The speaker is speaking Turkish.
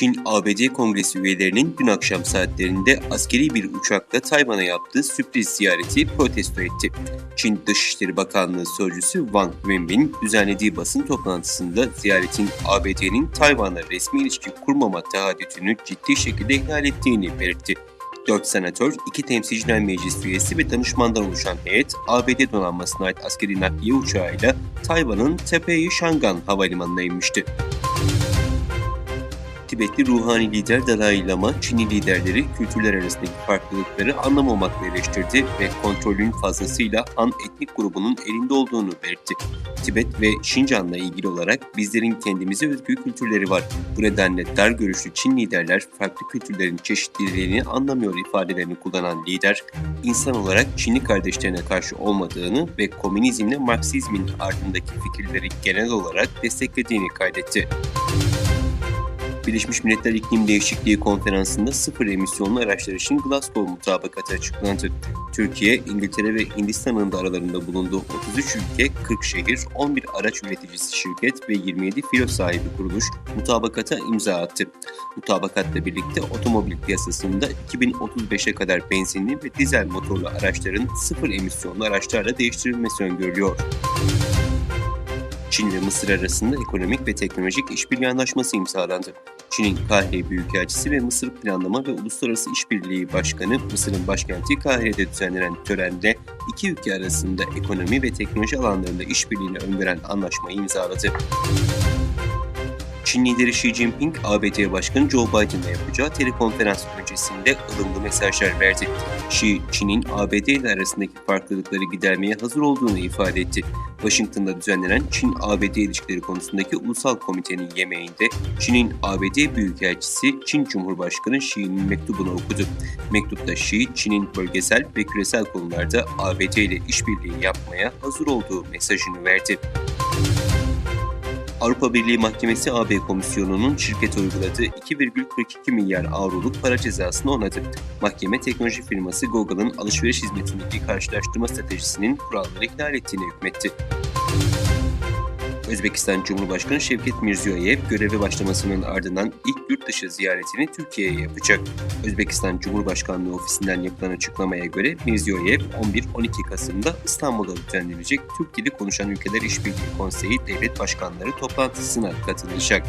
Çin-ABD Kongresi üyelerinin dün akşam saatlerinde askeri bir uçakla Tayvan'a yaptığı sürpriz ziyareti protesto etti. Çin Dışişleri Bakanlığı Sözcüsü Wang Wenbin düzenlediği basın toplantısında ziyaretin ABD'nin Tayvan'la resmi ilişki kurmama taahhütünü ciddi şekilde ihlal ettiğini belirtti. 4 senatör, 2 temsilciler meclis üyesi ve danışmandan oluşan heyet, ABD donanmasına ait askeri nakliye uçağıyla Tayvan'ın Taipei Shangan havalimanına inmişti. Tibetli ruhani lider Dalai Lama, Çinli liderleri kültürler arasındaki farklılıkları anlamamakla eleştirdi ve kontrolün fazlasıyla Han etnik grubunun elinde olduğunu belirtti. Tibet ve Şincan'la ilgili olarak bizlerin kendimize özgü kültürleri var. Bu nedenle dar görüşlü Çin liderler farklı kültürlerin çeşitliliğini anlamıyor ifadelerini kullanan lider, insan olarak Çinli kardeşlerine karşı olmadığını ve komünizmle Marksizmin ardındaki fikirleri genel olarak desteklediğini kaydetti. Birleşmiş Milletler İklim Değişikliği Konferansı'nda sıfır emisyonlu araçlar için Glasgow mutabakatı açıklandı. Türkiye, İngiltere ve Hindistan'ın da aralarında bulunduğu 33 ülke, 40 şehir, 11 araç üreticisi şirket ve 27 filo sahibi kuruluş mutabakata imza attı. Mutabakatla birlikte otomobil piyasasında 2035'e kadar benzinli ve dizel motorlu araçların sıfır emisyonlu araçlarla değiştirilmesi öngörülüyor. Çin ve Mısır arasında ekonomik ve teknolojik işbirliği anlaşması imzalandı. Çin'in Kahire Büyükelçisi ve Mısır Planlama ve Uluslararası İşbirliği Başkanı, Mısır'ın başkenti Kahire'de düzenlenen törende iki ülke arasında ekonomi ve teknoloji alanlarında işbirliğini öngören anlaşmayı imzaladı. Çin lideri Xi Jinping, ABD Başkanı Joe Biden'la yapacağı telekonferans öncesinde ılımlı mesajlar verdi. Xi, Çin'in ABD ile arasındaki farklılıkları gidermeye hazır olduğunu ifade etti. Washington'da düzenlenen Çin-ABD ilişkileri konusundaki Ulusal Komitenin yemeğinde Çin'in ABD Büyükelçisi Çin Cumhurbaşkanı Xi'nin mektubunu okudu. Mektupta Xi, Çin'in bölgesel ve küresel konularda ABD ile işbirliği yapmaya hazır olduğu mesajını verdi. Avrupa Birliği Mahkemesi AB Komisyonu'nun şirkete uyguladığı 2,42 milyar avroluk para cezasını onadı. Mahkeme teknoloji firması Google'ın alışveriş hizmetindeki karşılaştırma stratejisinin kuralları ihlal ettiğine hükmetti. Özbekistan Cumhurbaşkanı Şevket Mirziyoyev göreve başlamasının ardından ilk yurt dışı ziyaretini Türkiye'ye yapacak. Özbekistan Cumhurbaşkanlığı ofisinden yapılan açıklamaya göre Mirziyoyev 11-12 Kasım'da İstanbul'da düzenlenecek Türk Dili Konuşan Ülkeler İşbirliği Konseyi Devlet Başkanları toplantısına katılacak.